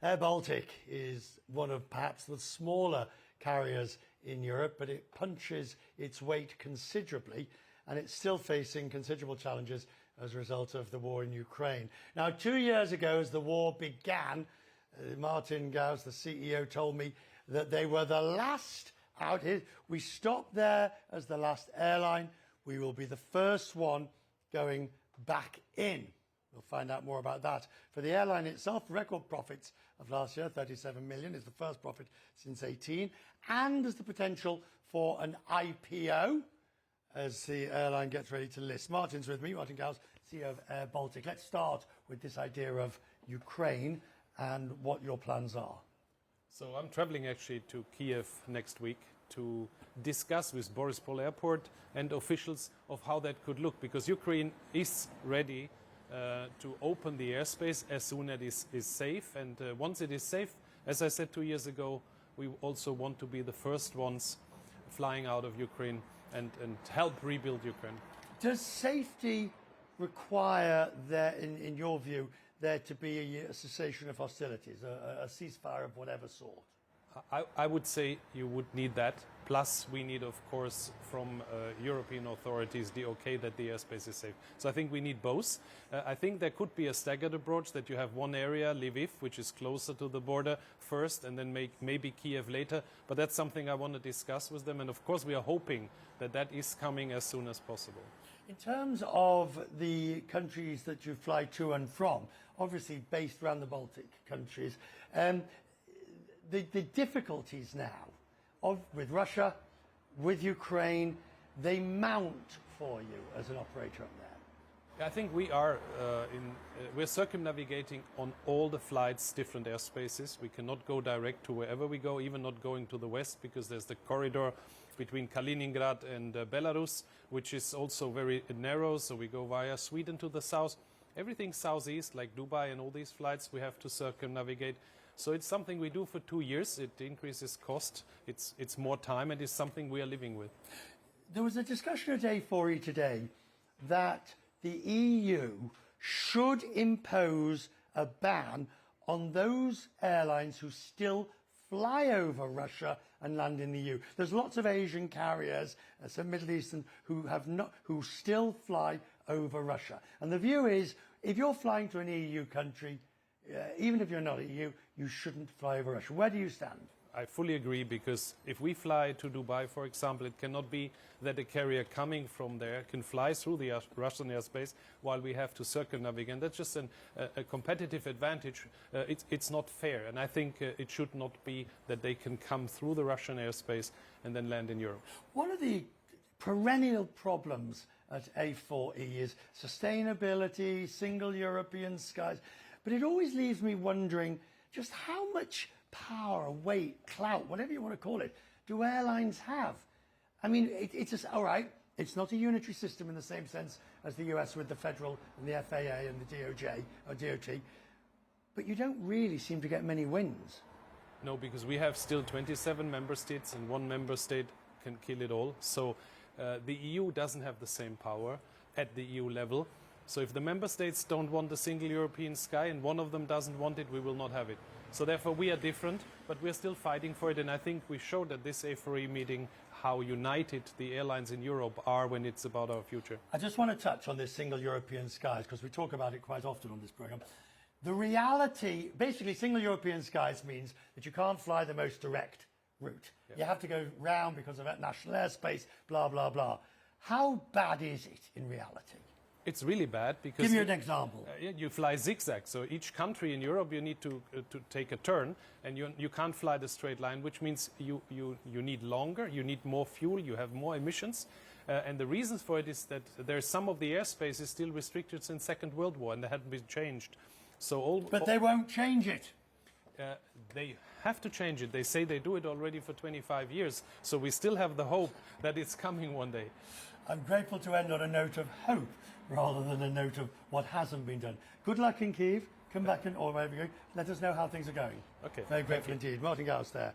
airBaltic is one of perhaps the smaller carriers in Europe, but it punches its weight considerably, and it's still facing considerable challenges as a result of the war in Ukraine. Now, 2 years ago, as the war began, Martin Gauss, the CEO, told me that they were the last out here. We stopped there as the last airline. We will be the first one going back in. We'll find out more about that. For the airline itself, record profits of last year, 37 million, is the first profit since 18, and there's the potential for an IPO as the airline gets ready to list. Martin's with me, Martin Gauss, CEO of airBaltic. Let's start with this idea of Ukraine and what your plans are. So I'm traveling actually to Kiev next week to discuss with Borispol Airport and officials of how that could look, because Ukraine is ready to open the airspace as soon as it is safe. And once it is safe, as I said 2 years ago, we also want to be the first ones flying out of Ukraine and help rebuild Ukraine. Does safety require, in your view, there to be a cessation of hostilities, a ceasefire of whatever sort? I would say you would need that. Plus, we need, of course, from European authorities, the okay that the airspace is safe. So I think we need both. I think there could be a staggered approach, that you have one area, Lviv, which is closer to the border first, and then maybe Kiev later. But that's something I want to discuss with them. And of course, we are hoping that that is coming as soon as possible. In terms of the countries that you fly to and from, obviously based around the Baltic countries, the difficulties now with Russia, with Ukraine, they mount for you as an operator up there. I think we are we're circumnavigating on all the flights, different airspaces. We cannot go direct to wherever we go, even not going to the west, because there's the corridor between Kaliningrad and Belarus, which is also very narrow. So we go via Sweden to the south. Everything southeast, like Dubai and all these flights, we have to circumnavigate. So it's something we do for 2 years. It increases cost. It's more time, and it's something we are living with. There was a discussion at A4E today that the EU should impose a ban on those airlines who still fly over Russia and land in the EU. There's lots of Asian carriers, some Middle Eastern, who still fly over Russia. And the view is, if you're flying to an EU country, even if you're not EU, you shouldn't fly over Russia. Where do you stand? I fully agree, because if we fly to Dubai, for example, it cannot be that a carrier coming from there can fly through the Russian airspace while we have to circumnavigate. And that's just a competitive advantage. It's not fair. And I think it should not be that they can come through the Russian airspace and then land in Europe. One of the perennial problems at A4E is sustainability, single European skies. But it always leaves me wondering just how much power, weight, clout, whatever you want to call it, do airlines have? I mean, it's just, all right, it's not a unitary system in the same sense as the US with the federal and the FAA and the DOJ or DOT, but you don't really seem to get many wins. No, because we have still 27 member states, and one member state can kill it all. So the EU doesn't have the same power at the EU level. So if the member states don't want the single European sky and one of them doesn't want it, we will not have it. So therefore we are different, but we're still fighting for it. And I think we showed at this A4E meeting how united the airlines in Europe are when it's about our future. I just want to touch on this single European skies, because we talk about it quite often on this program. The reality, basically single European skies means that you can't fly the most direct route. Yeah. You have to go round because of national airspace, blah, blah, blah. How bad is it in reality? It's really bad, because... Give me an example. You fly zigzag. So each country in Europe, you need to take a turn, and you can't fly the straight line, which means you need longer, you need more fuel, you have more emissions. And the reasons for it is that there's some of the airspace is still restricted since Second World War, and they hadn't been changed. So But they won't change it. They have to change it. They say they do it already for 25 years. So we still have the hope that it's coming one day. I'm grateful to end on a note of hope rather than a note of what hasn't been done. Good luck in Kiev. Come back or wherever you're going. Let us know how things are going. Okay. Very grateful indeed. Martin Gauss there.